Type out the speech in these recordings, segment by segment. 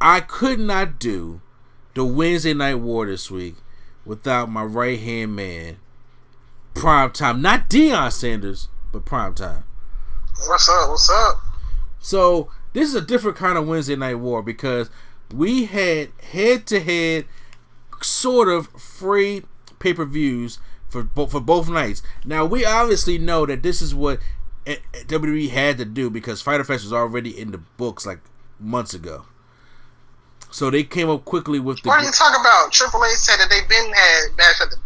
I could not do the Wednesday Night War this week without my right hand man, Primetime. Not Deion Sanders, but Primetime. What's up? What's up? So this is a different kind of Wednesday Night War because we had head-to-head sort of free pay-per-views for both nights. Now we obviously know that this is what WWE had to do because Fyter Fest was already in the books like months ago. So they came up quickly with the. What are you talking about? Triple H said that they've been had bash at the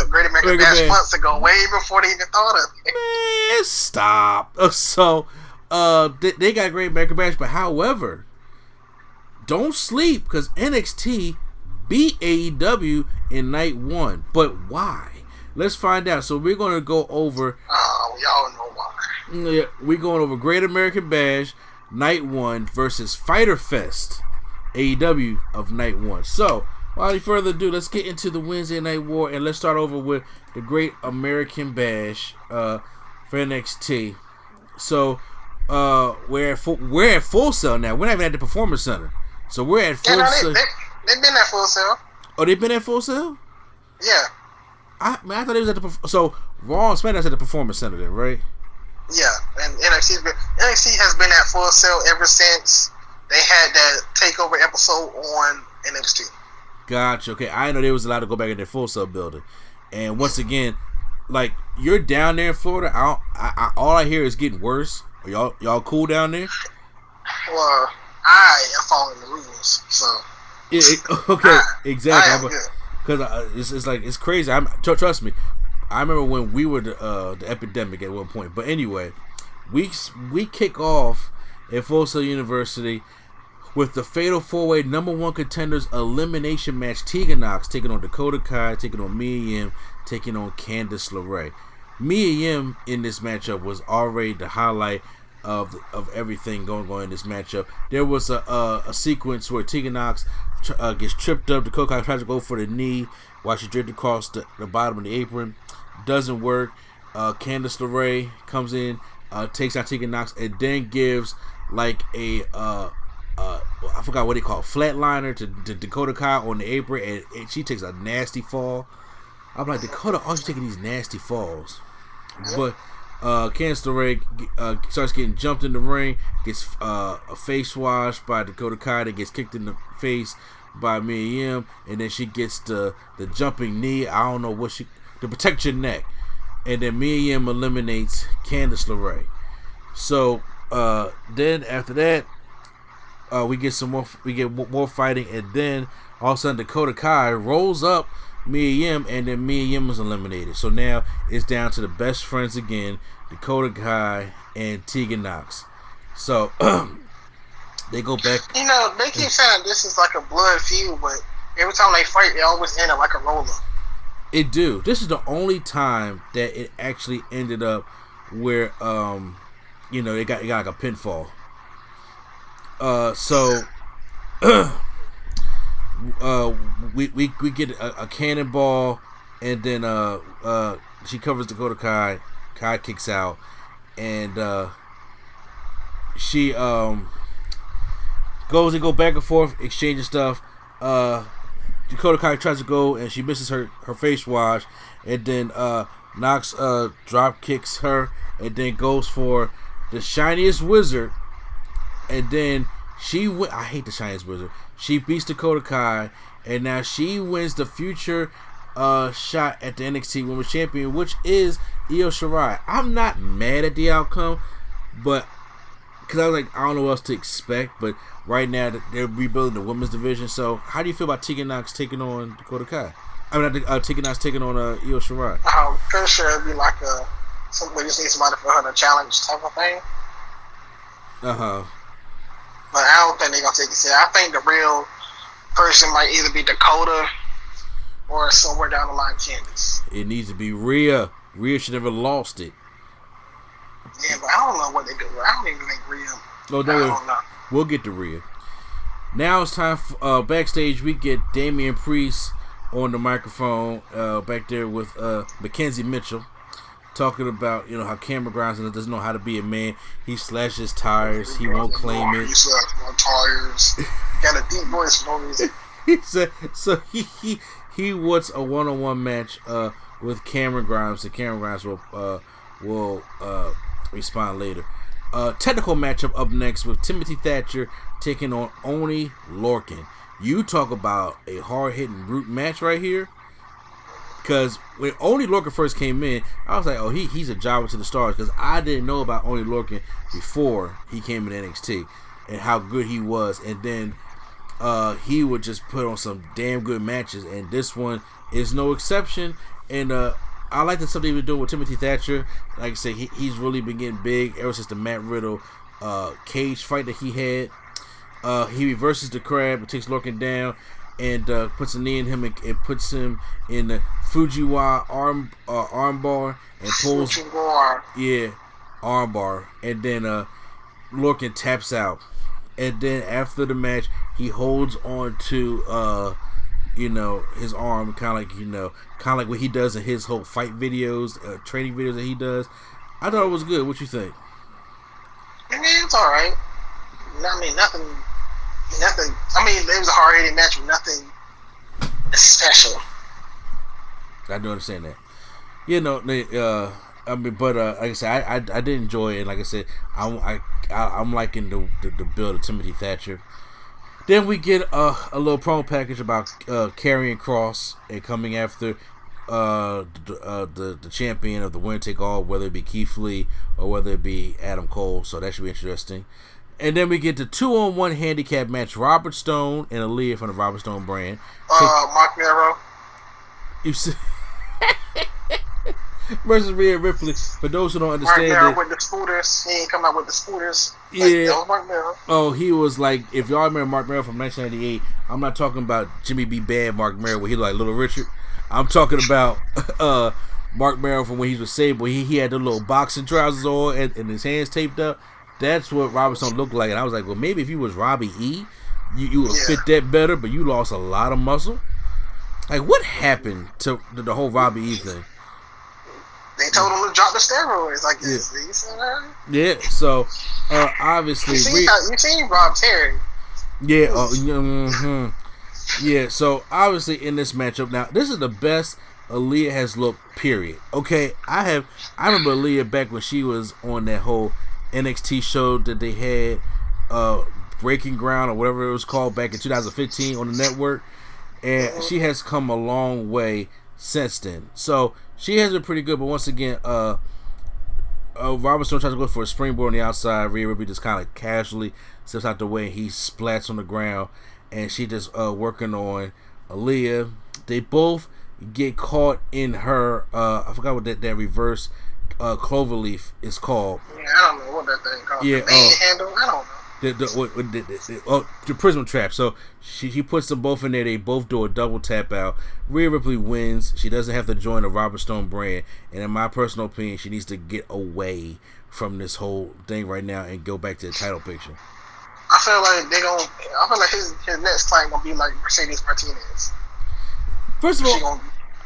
Great American Bash months ago, way before they even thought of it. Man, stop. So they got Great American Bash, but however, don't sleep because NXT beat AEW in night one. But why? Let's find out. So we're going to go over. We all know why. Yeah, we're going over Great American Bash night one versus Fyter Fest AEW of night one. So without any further ado, let's get into the Wednesday Night War and let's start over with the Great American Bash for NXT. So we're at Full Sail now. We're not even at the Performance Center. So we're at Full Sail. They've been at Full Sail. Oh, they've been at Full Sail? Yeah. I thought it was at the so Raw and SmackDown's at the Performance Center then, right? Yeah, and NXT has been at Full Sail ever since they had that takeover episode on NXT. Gotcha. Okay, I know they was allowed to go back in their Full Sail building, and once again, like you're down there in Florida, all I hear is getting worse. Are y'all cool down there? Well, I am following the rules, so. Okay, exactly. Because it's like it's crazy. Trust me. I remember when we were the epidemic at one point. But anyway, we kick off at Full Sail University with the Fatal 4-Way #1 contenders elimination match. Tegan Nox taking on Dakota Kai, taking on Mia Yim, taking on Candice LeRae. Mia Yim in this matchup was already the highlight of everything going on in this matchup. There was a sequence where Tegan Nox gets tripped up. Dakota Kai tries to go for the knee while she drifted across the bottom of the apron. Doesn't work. Candice LeRae comes in, takes out Tegan Nox, and then gives like a I forgot what they call it, flatliner to Dakota Kai on the apron, and she takes a nasty fall. I'm like, Dakota, always taking these nasty falls. But Candice LeRae starts getting jumped in the ring, gets a face wash by Dakota Kai, that gets kicked in the face by Mia Yim, and then she gets the jumping knee. I don't know what to protect your neck, and then Mia Yim eliminates Candice LeRae. So then after that, we get more fighting, and then all of a sudden Dakota Kai rolls up Mia Yim, and then Mia Yim is eliminated. So now it's down to the best friends again, Dakota Kai and Tegan Nox. So they go back. You know, they keep saying this is like a blood feud, but every time they fight, it always end up like a roller. It do. This is the only time that it actually ended up where it got like a pinfall. So we get a cannonball, and then she covers Dakota Kai. Kai kicks out, and she goes and go back and forth, exchanging stuff. Dakota Kai tries to go, and she misses her face wash, and then Nox drop kicks her, and then goes for the shiniest wizard, and then I hate the shiniest wizard. She beats Dakota Kai, and now she wins the future shot at the NXT Women's Champion, which is Io Shirai. I'm not mad at the outcome, but because I was like, I don't know what else to expect. But right now they're rebuilding the women's division. So how do you feel about Tegan Nox taking on Dakota Kai? I mean, Tegan Nox taking on Io Shirai. I'm pretty sure it'd be like somebody just needs somebody for her to challenge type of thing. But I don't think they're gonna take it serious. I think the real person might either be Dakota or somewhere down the line Candice. It needs to be Rhea. Rhea should never lost it. Yeah, but I don't know what they do. I don't even think Rhea. Oh, no, I don't know. We'll get to Rhea. Now it's time for backstage. We get Damian Priest on the microphone back there with Mackenzie Mitchell, talking about how Cameron Grimes doesn't know how to be a man. He slashes tires. He won't claim it. He slashes my tires. got a deep voice for no reason. He said so. He wants a one-on-one match with Cameron Grimes. So Cameron Grimes will respond later. Technical matchup up next with Timothy Thatcher taking on Oni Lorcan. You talk about a hard-hitting brute match right here. Because when Oni Lorcan first came in, I was like, oh, he's a jobber to the stars. Because I didn't know about Oni Lorcan before he came in NXT and how good he was. And then he would just put on some damn good matches. And this one is no exception. And I like the stuff they were doing with Timothy Thatcher. Like I said, he's really been getting big ever since the Matt Riddle cage fight that he had. He reverses the crab and takes Lorcan down. And puts a knee in him and puts him in the Fujiwara armbar and pulls armbar, and then Lorcan taps out, and then after the match he holds on to his arm, kind of like what he does in his whole fight videos, training videos that he does. I thought it was good. What you think? I mean, it's all right. I mean, nothing. I mean, it was a hard-hitting match with nothing special. I do understand that. I mean, but like I said, I did enjoy it. And like I said, I'm liking the build of Timothy Thatcher. Then we get a little promo package about Karrion Kross and coming after the champion of the winner take all, whether it be Keith Lee or whether it be Adam Cole. So that should be interesting. And then we get the 2-on-1 handicap match: Robert Stone and Aaliyah from the Robert Stone brand. Mark Mero. You see, versus Rhea Ripley. For those who don't understand, Mark Mero with the scooters. He ain't come out with the scooters. Yeah. That was Mark Mero. Oh, he was like, if y'all remember Mark Mero from 1998, I'm not talking about Jimmy B. Bad Mark Mero where he like Little Richard. I'm talking about Mark Mero from when he was Sable. He had the little boxing trousers on and his hands taped up. That's what Robert Stone looked like. And I was like, well, maybe if he was Robbie E, you would fit that better, but you lost a lot of muscle. Like, what happened to the whole Robbie E thing? They told him to drop the steroids, I guess. Yeah. You said that? Yeah, so, obviously... You seen Rob Terry. Yeah, yeah, so, obviously, in this matchup, now, this is the best Aaliyah has looked, period. Okay, I remember Aaliyah back when she was on that whole NXT show that they had, Breaking Ground or whatever it was called back in 2015 on the network, and she has come a long way since then. So she has been pretty good, but once again, Robert Stone tries to go for a springboard on the outside. Rhea Ripley just kind of casually steps out the way, and he splats on the ground, and she just working on Aaliyah. They both get caught in her, I forgot what that reverse cloverleaf is called. Yeah, I don't know what that thing called. Yeah, the handle. I don't know. The prism trap. So she puts them both in there. They both do a double tap out. Rhea Ripley wins. She doesn't have to join the Robert Stone brand. And in my personal opinion, she needs to get away from this whole thing right now and go back to the title picture. I feel like his next client gonna be like Mercedes Martinez. First of all, she gonna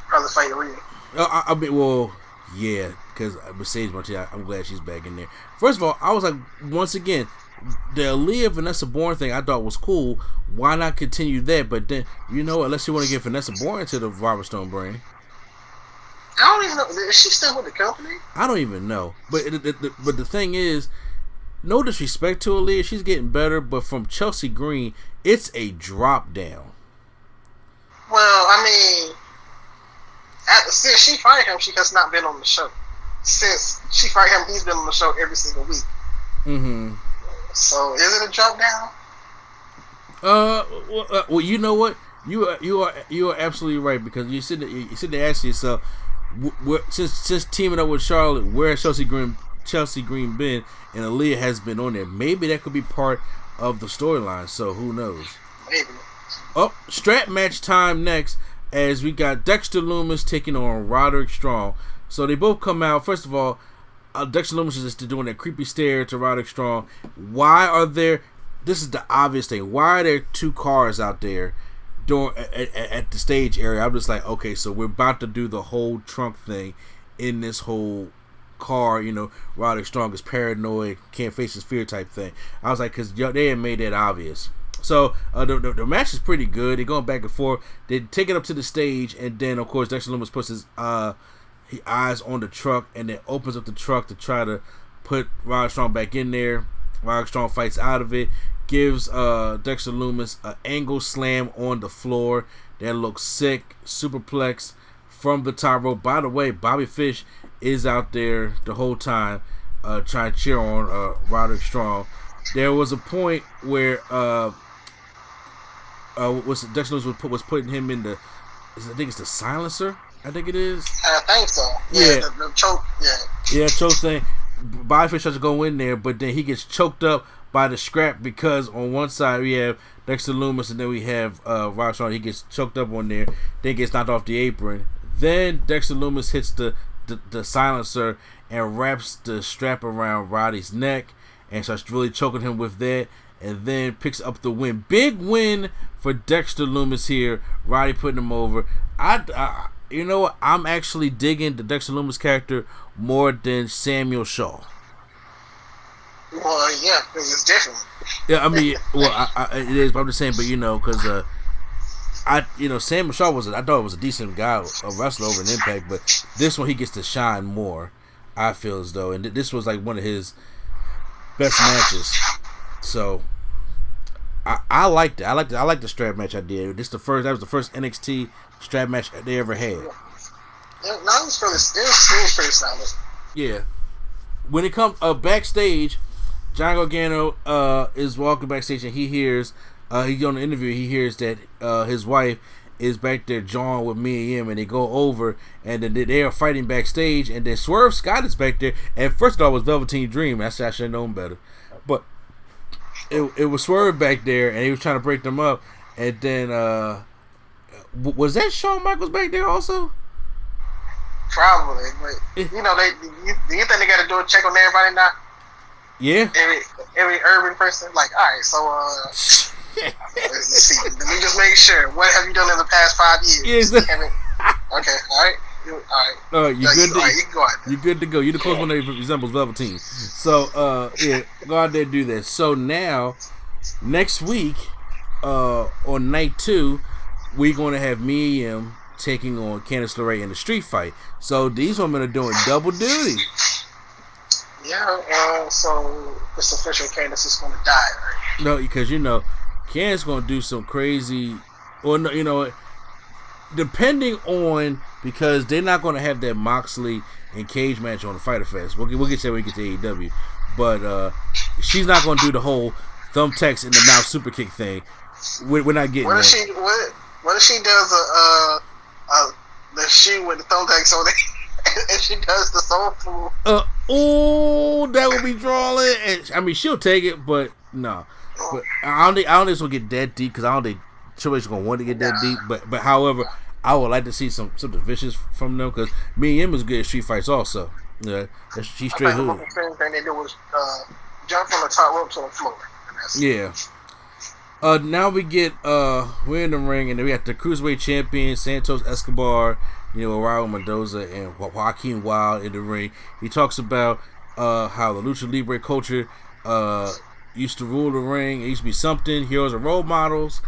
probably fight Rhea. I mean, well, yeah, because Mercedes Martinez, I'm glad she's back in there. First of all, I was like, once again, the Aaliyah Vanessa Bourne thing I thought was cool. Why not continue that? But then, unless you want to get Vanessa Bourne to the Robert Stone brand. I don't even know. Is she still with the company? I don't even know. But the thing is, no disrespect to Aaliyah, she's getting better. But from Chelsea Green, it's a drop down. Well, I mean, since she fired him, she has not been on the show. Since she fired him, he's been on the show every single week. Mm-hmm. So is it a drop down? Well, you know what? You are absolutely right, because you sit there asking yourself, since teaming up with Charlotte, where has Chelsea Green been, and Aaliyah has been on there. Maybe that could be part of the storyline. So who knows? Maybe. Oh, strap match time next, as we got Dexter Lumis taking on Roderick Strong. So they both come out. First of all, Dexter Lumis is just doing that creepy stare to Roderick Strong. Why are there? This is the obvious thing. Why are there two cars out there at the stage area? I'm just like, okay, so we're about to do the whole trunk thing in this whole car. Roderick Strong is paranoid, can't face his fear type thing. I was like, because they had made that obvious. So the match is pretty good. They're going back and forth. They take it up to the stage, and then of course Dexter Lumis puts his eyes on the truck, and then opens up the truck to try to put Roderick Strong back in there. Roderick Strong fights out of it, gives Dexter Lumis an angle slam on the floor that looks sick, superplex from the top rope. By the way, Bobby Fish is out there the whole time trying to cheer on Roderick Strong. There was a point where Dexter Lumis was putting him in the, I think it's the silencer. I think it is. I think so. Yeah. The choke. Yeah. Yeah, choke thing. Bobby Fish tries to go in there, but then he gets choked up by the scrap because on one side we have Dexter Lumis and then we have Roderick Strong. He gets choked up on there, then gets knocked off the apron. Then Dexter Lumis hits the silencer and wraps the strap around Roddy's neck and starts really choking him with that, and then picks up the win. Big win for Dexter Lumis here. Roddy putting him over. I you know what? I'm actually digging the Dexter Lumis character more than Samuel Shaw. Well, yeah, because it's different. Yeah, I mean, well, it is. But I'm just saying, but because Samuel Shaw I thought it was a decent guy, a wrestler over in Impact, but this one he gets to shine more. I feel as though, and this was like one of his best matches. So I liked it. I liked the strap match I did. That was the first NXT strap match they ever had. Yeah, it was pretty solid. Yeah. When it comes backstage, John Gargano is walking backstage and he hears he's on the interview. He hears that his wife is back there jawing with Mia Yim, and they go over and then they are fighting backstage, and then Swerve Scott is back there. And first of all, it was Velveteen Dream. I should have known better, but it was Swerve back there, and he was trying to break them up. And then was that Shawn Michaels back there also? Probably, but do you think they got to do a check on everybody now? Yeah. Every urban person, like, all right, so let's see. Let me just make sure. What have you done in the past 5 years? Yes. Okay, all right. You're good to go. You're the close one that resembles Velveteen. So, yeah, go out there and do this. So now, next week, on night 2, we're going to have Mia Yim taking on Candice LeRae in the street fight. So these women are doing double duty. Yeah, so it's official. Candice is going to die, right? No, because Candice going to do some crazy, or no, depending on, because they're not going to have that Moxley and Cage match on the Fyter Fest. We'll get to that when we get to AEW, but she's not going to do the whole thumbtacks in the mouth super kick thing. We're not getting that. What if she does the shoe with the thumbtacks on it, and she does the soul food? That would be drawing. And I mean, she'll take it, but no. But I don't think this will get that deep, because I don't think Triple H is gonna want to get that deep. But however, I would like to see something vicious from them, because Mia Yim is good at street fights also. Yeah, she's straight hood. The same thing they do was jump from the top rope to the floor. Yeah. Now we get we're in the ring, and then we got the Cruiserweight champion Santos Escobar, Raul Mendoza and Joaquin Wilde in the ring. He talks about how the Lucha Libre culture used to rule the ring. It used to be something. Heroes are role models,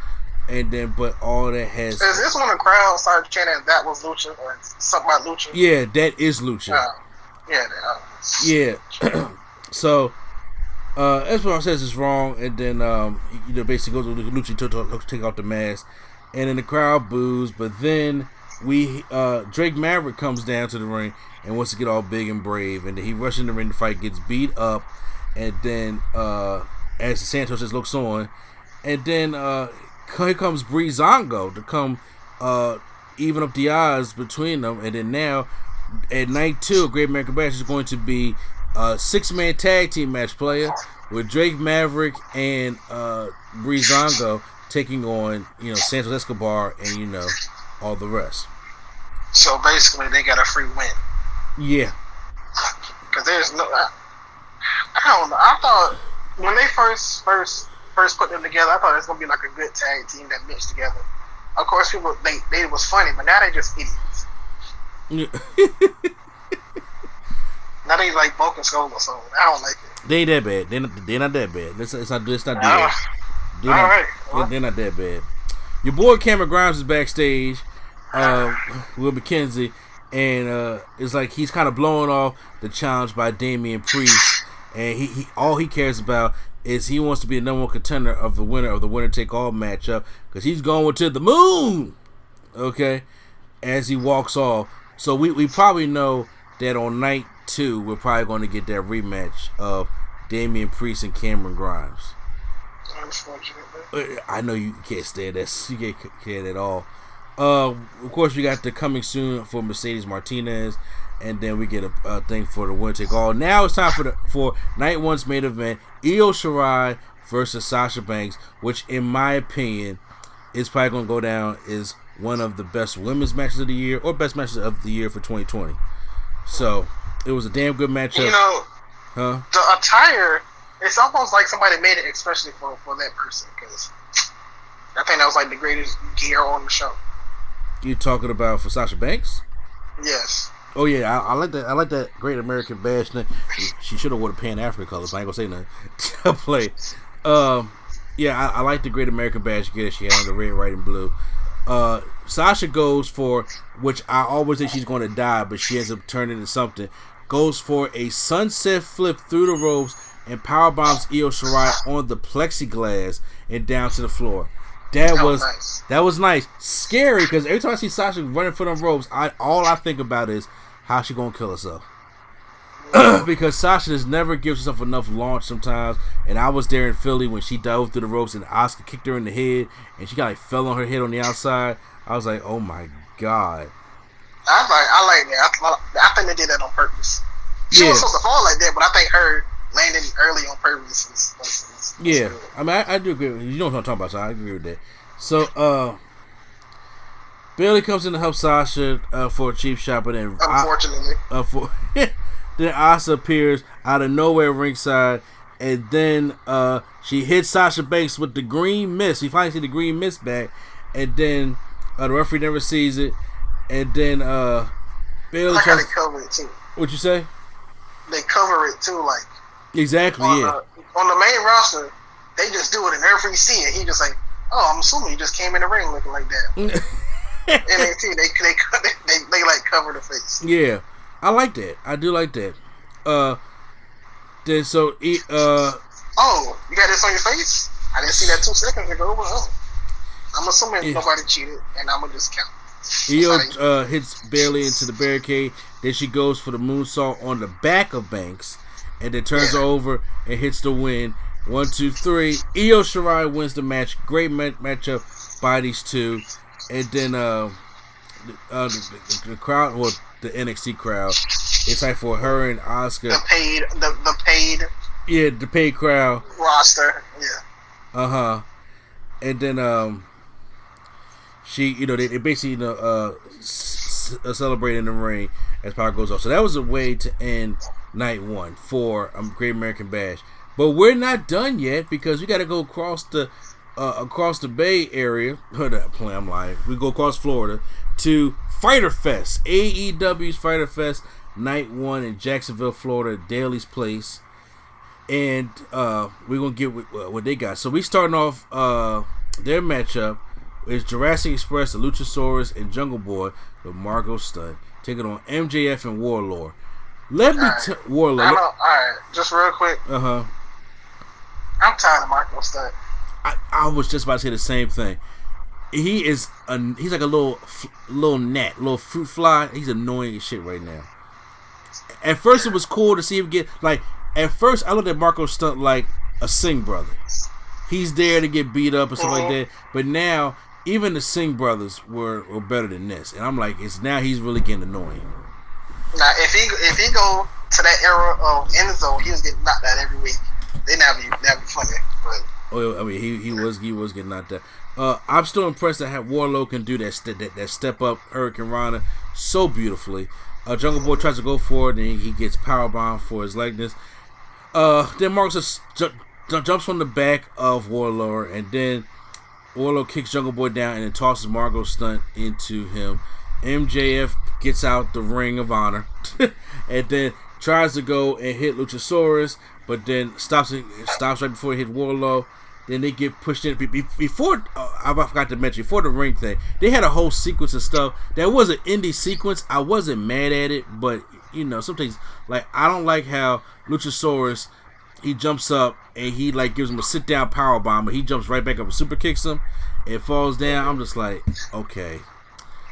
and then but all that has. Is this when the crowd started chanting that was Lucha or something about Lucha? Yeah, that is Lucha. Yeah. So. Escobar says it's wrong, and then basically goes to Lucha to take off the mask, and then the crowd boos. But then Drake Maverick comes down to the ring and wants to get all big and brave, and then he rushes in the ring to fight, gets beat up, and then as Santos just looks on, and then here comes Breezango to come even up the odds between them, and then now at night 2, Great American Bash is going to be a 6-man tag team match, player, with Drake Maverick and Breezango taking on Santos Escobar and all the rest. So basically, they got a free win. Yeah. Because there's no, I don't know. I thought when they first put them together, I thought it was gonna be like a good tag team that mixed together. Of course, people they was funny, but now they just idiots. Now they like Bulk and Skull or something. I don't like it. They ain't that bad. They're not that bad. It's not good. They're not that bad. Your boy Cameron Grimes is backstage with McKenzie, and it's like he's kind of blowing off the challenge by Damian Priest, and he all he cares about is he wants to be the number one contender of the winner take all matchup because he's going to the moon. Okay, as he walks off, so we probably know that on night 2 we're probably going to get that rematch of Damian Priest and Cameron Grimes. I know you can't stand that. You can't stand at all. Of course, we got the coming soon for Mercedes Martinez, and then we get a thing for the winner take all. Now it's time for night 1's main event: Io Shirai versus Sasha Banks, which, in my opinion, is probably going to go down as one of the best women's matches of the year or best matches of the year for 2020. So it was a damn good matchup. You know, the attire. It's almost like somebody made it especially for that person because I think that was like the greatest gear on the show. You talking about for Sasha Banks? Yes. Oh yeah, I like that. I like that Great American Bash thing. She should have worn the Pan African colors. But I ain't gonna say nothing. Play. Yeah, I like the Great American Bash gear she had on the red, white, and blue. Sasha goes for, which I always think she's going to die, but she ends up turning into something. Goes for a sunset flip through the ropes and powerbombs Io Shirai on the plexiglass and down to the floor. That was nice. Scary because every time I see Sasha running for them ropes, all I think about is how she gonna kill herself. Because Sasha just never gives herself enough launch sometimes. And I was there in Philly when she dove through the ropes and Asuka kicked her in the head and she kind of fell on her head on the outside. I was like, oh my god. I like that. I think they did that on purpose. She was supposed to fall like that, but I think her landing early on purpose was yeah. I mean, I do agree with you. You know what I'm talking about, so I agree with that. So, Bayley comes in to help Sasha for a cheap shot, but then unfortunately, then Asuka appears out of nowhere ringside, and then she hits Sasha Banks with the green mist. We finally see the green mist back, and then the referee never sees it, and then Bayley like how they cover it too. What you say? They cover it too, like exactly. On the main roster, they just do it in every scene. He just like, oh, I'm assuming he just came in the ring looking like that. NXT, they like cover the face. Yeah, I like that. I do like that. Then so oh, you got this on your face? I didn't see that 2 seconds ago. But I'm assuming nobody cheated, and I'm gonna just count. Io hits Bayley into the barricade. Then she goes for the moonsault on the back of Banks, and then turns her over and hits the win. 1, 2, 3. Io Shirai wins the match. Great matchup by these two. And then the crowd, well, the NXT crowd, it's like for her and Asuka. The paid. Yeah, the paid crowd roster. Yeah. And then she, they basically celebrate in the ring as power goes off. So that was a way to end night 1 for Great American Bash. But we're not done yet because we got to go across the Bay Area. I'm lying. We go across Florida to Fyter Fest, AEW's Fyter Fest, night 1 in Jacksonville, Florida, Daly's Place, and we're gonna get what they got. So we starting off their matchup is Jurassic Express, the Luchasaurus, and Jungle Boy with Margo Stunt taking on MJF and Warlord. Warlord. All right, just real quick. I'm tired of Marco Stunt. I was just about to say the same thing. He's like a little gnat, little fruit fly. He's annoying as shit right now. At first, it was cool to see him get like. At first, I looked at Marco Stunt like a Singh brother. He's there to get beat up and stuff like that. But now, even the Singh brothers were better than this, and I'm like, now he's really getting annoying. Now, if he go to that era of Enzo, he was getting knocked out every week. They never be funny, but. Oh, I mean, he was getting knocked out. I'm still impressed that Warlow can do that step up Hurricane Rana so beautifully. Jungle Boy tries to go for it, and he gets powerbombed for his likeness. Then Marcus jumps on the back of Warlord, and then Warlow kicks Jungle Boy down and then tosses Margo Stunt into him. MJF gets out the Ring of Honor and then tries to go and hit Luchasaurus, but then stops right before he hit Warlow. Then they get pushed in before. I forgot to mention before the ring thing. They had a whole sequence of stuff that was an indie sequence. I wasn't mad at it, but sometimes like I don't like how Luchasaurus he jumps up and he like gives him a sit down power bomb, but he jumps right back up and super kicks him. It falls down. I'm just like, okay.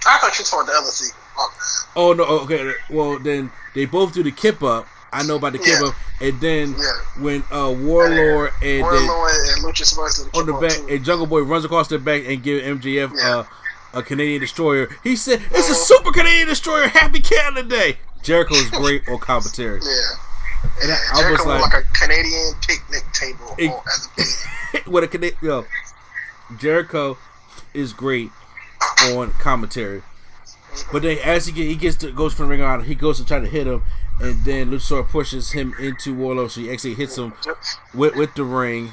I thought you told the other sequence. Oh no, okay. Well then they both do the kip up. I know about the kip up, and then when Warlord and Luchasaurus on the back, and Jungle Boy runs across the back and give MJF a Canadian Destroyer. He said, "It's a Super Canadian Destroyer. Happy Canada Day." Jericho's great on commentary. Yeah, and I Jericho was like a Canadian picnic table as a kid. With a Canadian, Jericho is great on commentary. But then as he goes for the ring out, he goes to try to hit him, and then Luchasaurus pushes him into Warlord, so he actually hits him with the ring,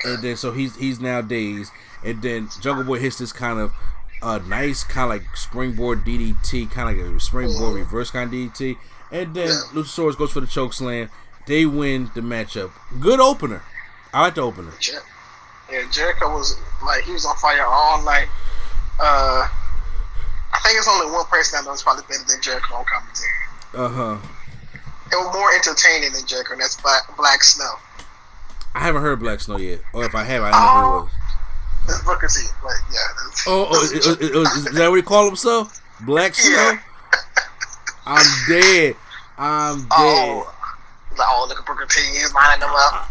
and then so he's now dazed, and then Jungle Boy hits this kind of nice kind of like springboard DDT, kind of like a springboard reverse kind of DDT, and then Luchasaurus goes for the choke slam. They win the matchup. Good opener. I like the opener. Yeah, Jericho was like he was on fire all night. I think it's only one person that knows probably better than Jericho on commentary. It was more entertaining than Jericho, and that's Black Snow. I haven't heard Black Snow yet. Or if I have, I don't know who it was. That's Booker T. Like, is that what he called himself? Black Snow? Yeah. I'm dead. Look at Booker T. He's lining them up.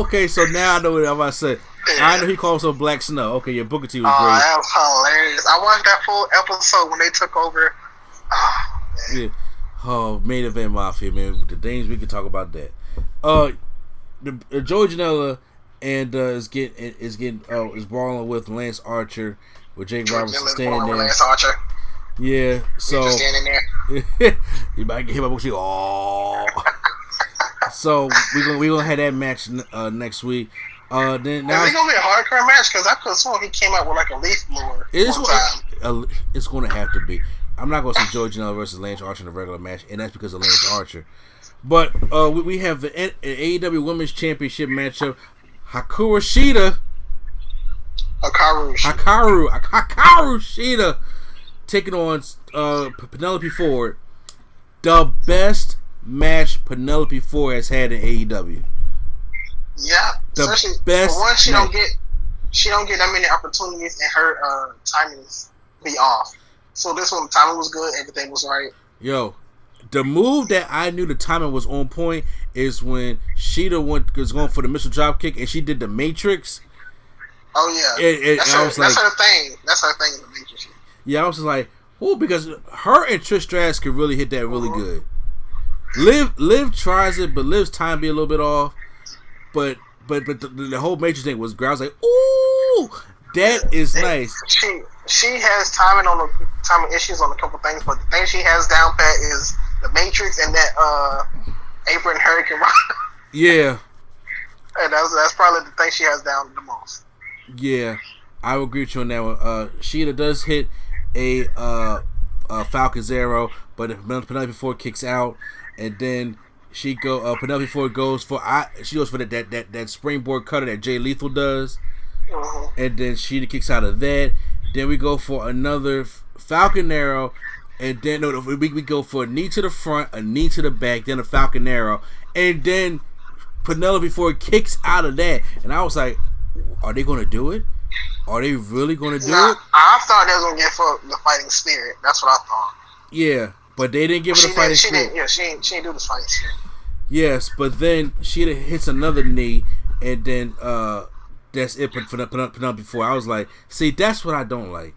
Okay, so now I know what I'm about to say. Yeah. I know he called himself Black Snow. Okay, yeah, Booker T was great. That was hilarious. I watched that full episode when they took over. Oh, man. Yeah. Oh, main event Mafia, man. The things we could talk about that. Joey Janela and is brawling with Lance Archer with Jake Robertson standing there. Lance Archer. Yeah, so just standing there. You might get him up. So we gonna have that match next week. Then now is it gonna be a hardcore match? Because I could have sworn he came out with like a leaf blower. It's gonna have to be. I'm not gonna see Joey Janela versus Lance Archer in a regular match, and that's because of Lance Archer. But we have the AEW Women's Championship matchup: Hikaru Shida taking on Penelope Ford. The best match Penelope Ford has had in AEW. Yeah, especially best for one, she don't get that many opportunities, and her timings be off. So this one, the timing was good, everything was right. Yo, the move that I knew the timing was on point is when Shida was going for the missile drop kick, and she did the Matrix. Oh yeah, that's her thing. That's her thing in the Matrix. Yeah, I was just like, oh, because her and Trish Stratus could really hit that really good. Liv tries it, but Liv's time be a little bit off. But the whole Matrix thing was great. I was like, ooh, that is nice. She has timing issues on a couple things, but the thing she has down pat is the Matrix and that apron Hurricane Rana. Yeah, and that's probably the thing she has down the most. Yeah, I would agree with you on that one. Sheeta does hit a Falcon's Arrow, but Penelope Ford kicks out, and then Penelope Ford goes for that springboard cutter that Jay Lethal does, and then Sheeta kicks out of that. Then we go for another Falcon Arrow, and then we go for a knee to the front, a knee to the back, then a Falcon Arrow, and then Penelope Ford kicks out of that, and I was like, are they going to do it? Are they really going to do it? I thought they was going to get for the fighting spirit. That's what I thought. Yeah, but they didn't give her the fighting spirit. She didn't do the fighting spirit. Yes, but then she hits another knee, and then that's it for Penelope Ford. I was like, see, that's what I don't like.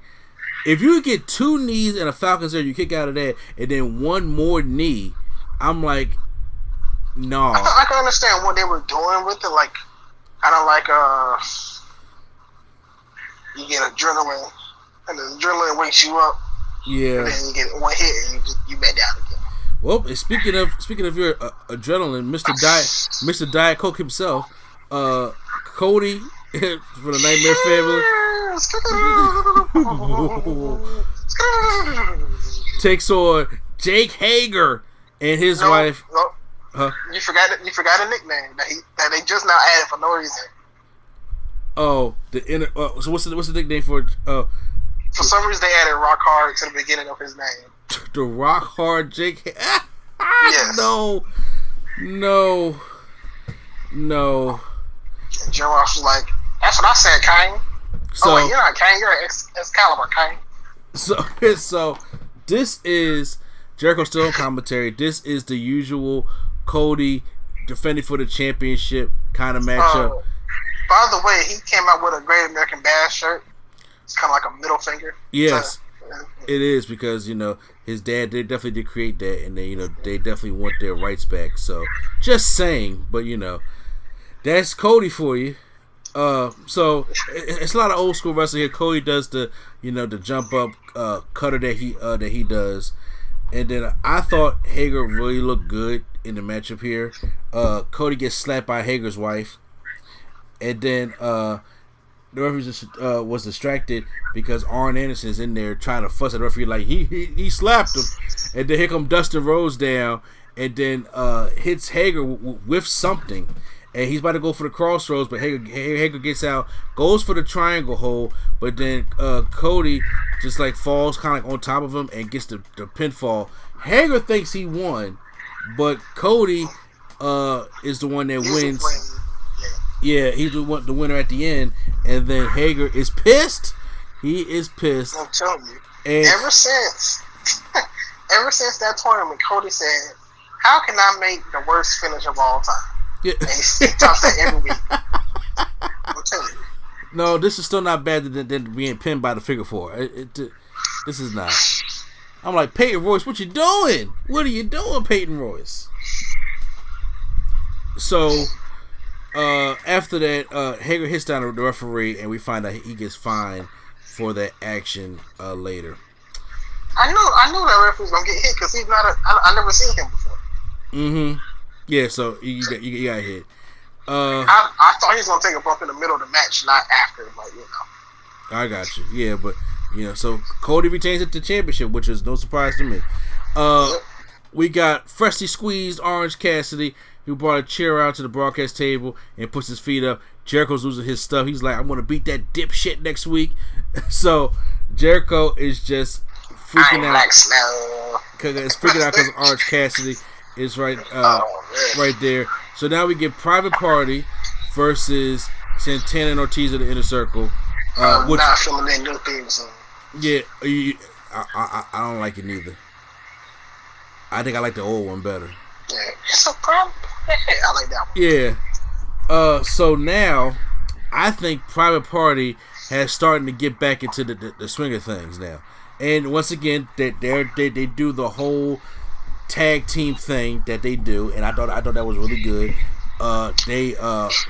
If you get two knees and a Falcon's Arrow, you kick out of that, and then one more knee, I'm like, no. I can understand what they were doing with it, like, kind of like you get adrenaline, and the adrenaline wakes you up. Yeah. And then you get one hit, and you back down again. Well, speaking of your adrenaline, Mr. Diet Coke himself, Cody from the Nightmare Family takes on Jake Hager and his wife. No, Huh? You forgot a nickname that they just now added for no reason. Oh, the inner. So what's the nickname for? For some reason, they added Rock Hard to the beginning of his name. The Rock Hard Jake. Yes. No. And Joe Ross was like, "That's what I said, Kane." So, wait, you're not Kane. You're Excalibur, Kane. So this is Jericho still on commentary. This is the usual Cody defending for the championship kind of matchup. By the way, he came out with a Great American Bash shirt. It's kind of like a middle finger. Yes, it is, because his dad definitely did create that, and they they definitely want their rights back. So just saying, but that's Cody for you. So it's a lot of old school wrestling here. Cody does the the jump up cutter that he does, and then I thought Hager really looked good in the matchup here. Cody gets slapped by Hager's wife, and then the referee just was distracted because Arn Anderson is in there trying to fuss at the referee like he slapped him, and then here come Dustin Rhodes down and then hits Hager with something. And he's about to go for the crossroads, but Hager gets out, goes for the triangle hold, but then Cody just falls kind of on top of him and gets the pinfall. Hager thinks he won, but Cody is the one that wins. Yeah, he's the winner at the end, and then Hager is pissed. He is pissed. I'm telling you. And ever since that tournament, Cody said, "How can I make the worst finish of all time?" Yeah. And he talks that every week. I'm telling you. No, this is still not better than being pinned by the figure four. This is not. I'm like, Peyton Royce, what you doing? What are you doing, Peyton Royce? So, after that, Hager hits down the referee, and we find out he gets fined for that action later. I know that referee's gonna get hit because he's not. I never seen him before. Mm-hmm. Yeah, so you got hit. I thought he was gonna take a bump in the middle of the match, not after. Like I got you. Yeah, but so Cody retains the championship, which is no surprise to me. We got freshly squeezed Orange Cassidy, who brought a chair out to the broadcast table and puts his feet up. Jericho's losing his stuff. He's like, "I'm gonna beat that dipshit next week." So Jericho is just freaking out. It's freaking out because Orange Cassidy is right there. So now we get Private Party versus Santana and Ortiz of the Inner Circle. Not feeling that new theme song. Yeah, I don't like it neither. I think I like the old one better. Yeah, it's a problem. I like that one. Yeah. So now I think Private Party has starting to get back into the swing of things now. And once again, they do the whole tag team thing that they do, and I thought that was really good.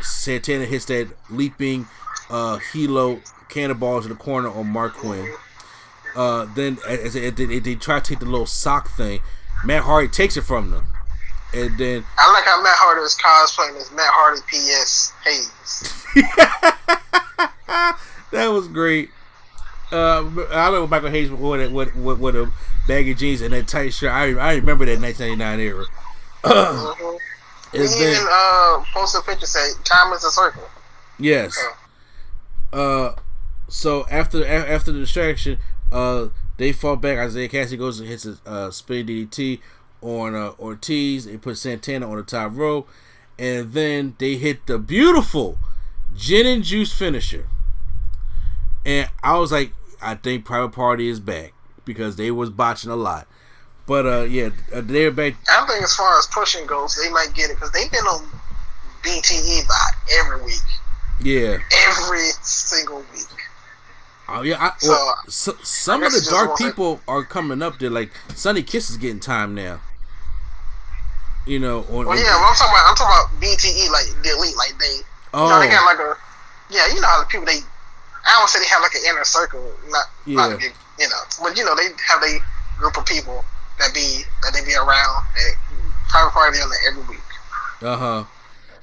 Santana hits that leaping helo cannonballs in the corner on Mark Quinn. Then as they try to take the little sock thing, Matt Hardy takes it from them, and then I like how Matt Hardy is cosplaying as Matt Hardy P.S. Hayes. That was great. I remember Michael Hayes with a baggy jeans and that tight shirt. I remember that 1999 era. He even posted a picture saying "Time is a circle." Yes. So after the distraction, they fall back. Isaiah Cassidy goes and hits a spin DDT on Ortiz. They put Santana on the top rope, and then they hit the beautiful gin and juice finisher. And I was like, I think Private Party is back because they was botching a lot. But they're back. I think as far as pushing goes, they might get it because they've been on BTE every week. Yeah, every single week. Oh yeah. Some of the dark people are coming up there. Like Sonny Kiss is getting time now. I'm talking about BTE, like the elite, like they. Oh. They got like a. Yeah, you know how the people they. I don't say they have like an inner circle, not a big, but they have a group of people that they be around at Private Party on there every week.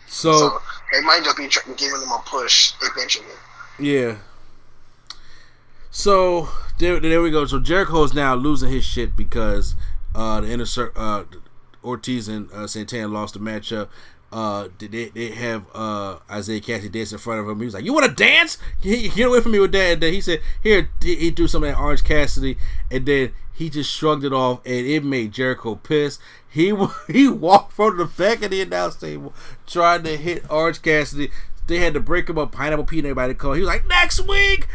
So they might just be giving them a push eventually. Yeah. So there we go. So Jericho is now losing his shit because the inner circle, Ortiz and Santana lost the matchup. They have Isaiah Cassidy dance in front of him. He was like, "You want to dance? Get away from me with that." And then he said, "Here." He threw some of that Orange Cassidy, and then he just shrugged it off, and it made Jericho pissed. He walked from the back of the announce table trying to hit Orange Cassidy. They had to break him up. Pineapple Pete and everybody called. He was like, "Next week."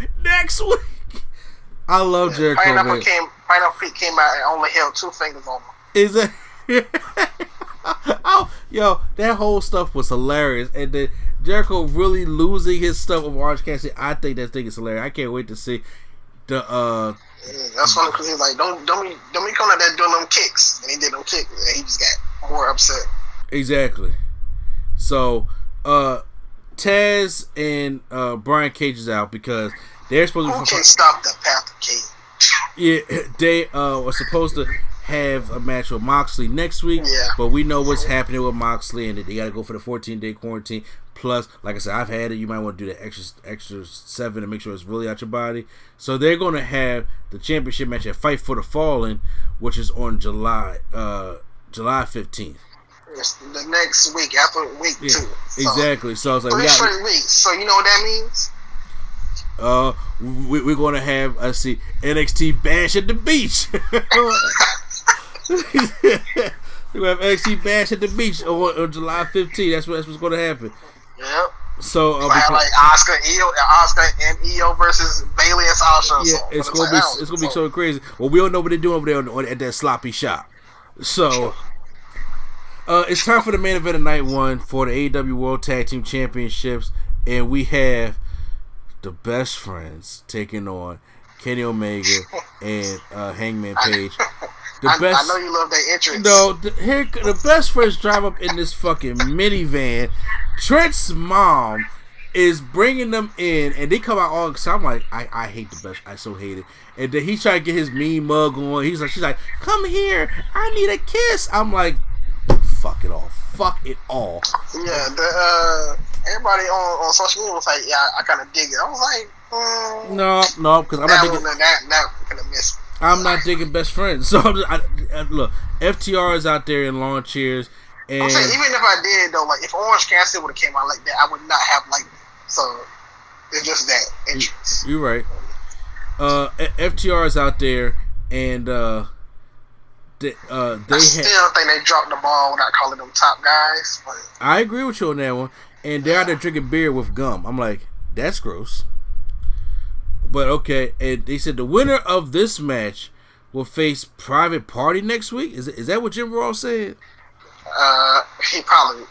I love Jericho. Pineapple Pete came out and only held 2 fingers on him. Is that? Oh, yo, that whole stuff was hilarious, and then Jericho really losing his stuff with Orange Cassidy. I think that thing is hilarious. I can't wait to see the. That's funny because he's like, don't be coming out there doing them kicks, and he did them kicks, and he just got more upset. Exactly. So, Taz and Brian Cage is out because they're supposed to. Who can stop the path of Cage? Yeah, they were supposed to have a match with Moxley next week, but we know what's happening with Moxley, and they got to go for the 14-day quarantine. Plus, like I said, I've had it. You might want to do the extra 7 to make sure it's really out your body. So they're going to have the championship match at Fight for the Fallen, which is on July 15th. It's the next week after week 2. So exactly. So it's like 3 straight weeks. So you know what that means? We're going to have NXT Bash at the Beach. We're going to have NXT Bash at the Beach on July 15th. That's what's going to happen. Yep. So like Oscar and Io versus Bailey and Sasha. Yeah, it's gonna be so crazy. Well, we don't know what they're doing over there at that sloppy shop. So it's time for the main event of night 1 for the AEW World Tag Team Championships, and we have the Best Friends taking on Kenny Omega and Hangman Page. I know you love that entrance. No, the Best Friends drive up in this fucking minivan. Trent's mom is bringing them in, and they come out all. So I'm like, I hate the Best. I so hate it. And then he's trying to get his mean mug on. She's like, "Come here, I need a kiss." I'm like, fuck it all. Yeah, everybody on social media was like, "Yeah, I kind of dig it." I was like, no, because I'm not digging that. Kind of miss. I'm not digging Best Friends. So look, FTR is out there in lawn chairs. And I'm saying, even if I did though, like if Orange Cassidy would have came out like that, I would not have liked it. So it's just that entrance. You're right. FTR is out there, and they still think they dropped the ball without calling them top guys. But I agree with you on that one. And they're out there drinking beer with gum. I'm like, that's gross. But okay, and they said the winner of this match will face Private Party next week. Is that what Jim Ross said? He probably.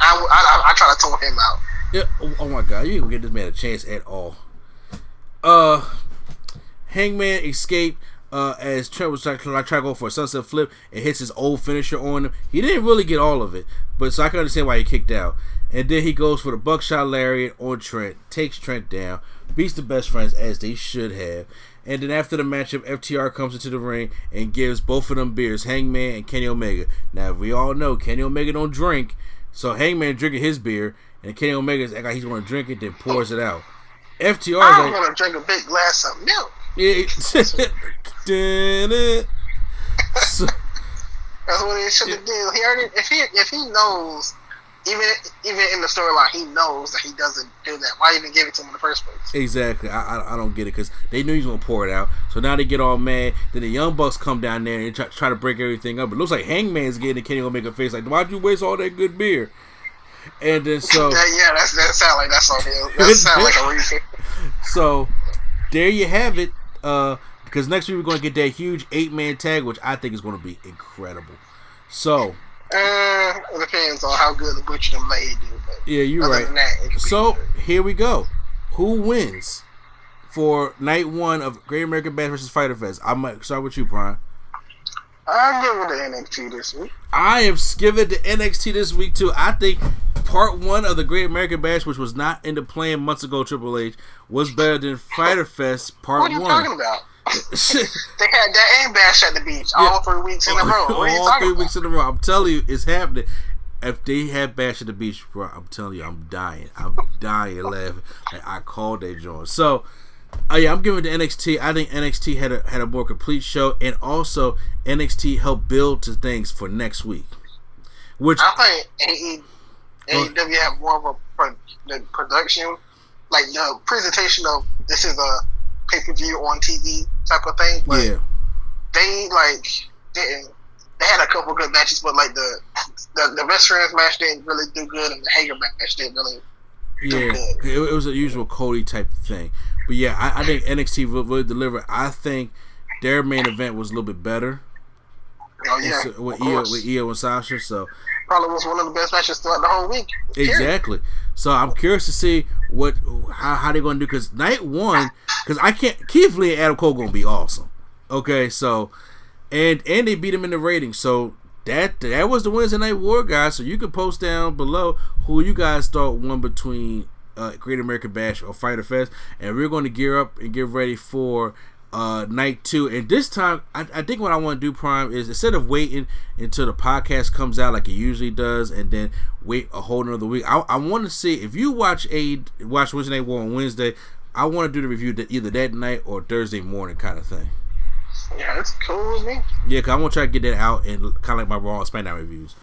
I try to talk him out. Yeah. Oh my God, you ain't gonna get this man a chance at all. Hangman escaped as Trent was trying to go for a sunset flip and hits his old finisher on him. He didn't really get all of it, but so I can understand why he kicked out. And then he goes for the buckshot lariat on Trent, takes Trent down, beats the Best Friends as they should have. And then after the matchup, FTR comes into the ring and gives both of them beers, Hangman and Kenny Omega. Now, we all know Kenny Omega don't drink, so Hangman drinking his beer, and Kenny Omega's acting like he's going to drink it, then pours it out. FTR I'm going to drink a big glass of milk. So, that's what he should have did. He already, if he knows, even in the storyline, he knows that he doesn't do that. Why even give it to him in the first place? Exactly. I don't get it because they knew he was gonna pour it out. So now they get all mad. Then the Young Bucks come down there and try to break everything up. It looks like Hangman's getting Kenny Omega face like, why'd you waste all that good beer? And then so that sound like that's on him. That sound like a reason. So there you have it. Because next week we're going to get that huge 8-man tag, which I think is going to be incredible. So it depends on how good the Butcher and Blade do. But yeah, you're right. So here we go. Who wins for night 1 of Great American Bash vs. Fyter Fest? I might start with you, Brian. I'm giving it to NXT this week. I am giving it to NXT this week too. I think part 1 of the Great American Bash, which was not in the plan months ago, Triple H, was better than Fyter Fest part 1. What are you talking about? They had that and Bash at the Beach all 3 weeks in a row. What are you talking about? Weeks in a row. I'm telling you, it's happening. If they had Bash at the Beach, bro, I'm telling you, I'm dying. I'm dying laughing. Like, I called that joint. So Oh yeah, I'm giving it to NXT. I think NXT had a more complete show, and also NXT helped build to things for next week. Which I think AEW have more of the production, like the presentation of this is a pay-per-view on TV type of thing. But yeah, they didn't. They had a couple good matches, but like the best friends match didn't really do good, and the Hager match didn't really do good. It was a usual Cody type thing. But yeah, I think NXT really delivered. I think their main event was a little bit better. Oh yeah, with Io and Sasha. So probably was one of the best matches throughout the whole week. Exactly. So I'm curious to see how they're going to do, because night one, because I can't. Keith Lee and Adam Cole going to be awesome. Okay, so and they beat him in the ratings. So that was the Wednesday Night War, guys. So you can post down below who you guys thought won between Great American Bash or Fyter Fest, and we're going to gear up and get ready for night 2. And this time I think what I want to do, Prime, is instead of waiting until the podcast comes out like it usually does and then wait a whole another week, I want to see if you watch Wednesday Night War on Wednesday. I want to do the review either that night or Thursday morning kind of thing. Yeah, that's cool with me. Yeah, because I want to try to get that out and kind of like my Raw and SmackDown reviews.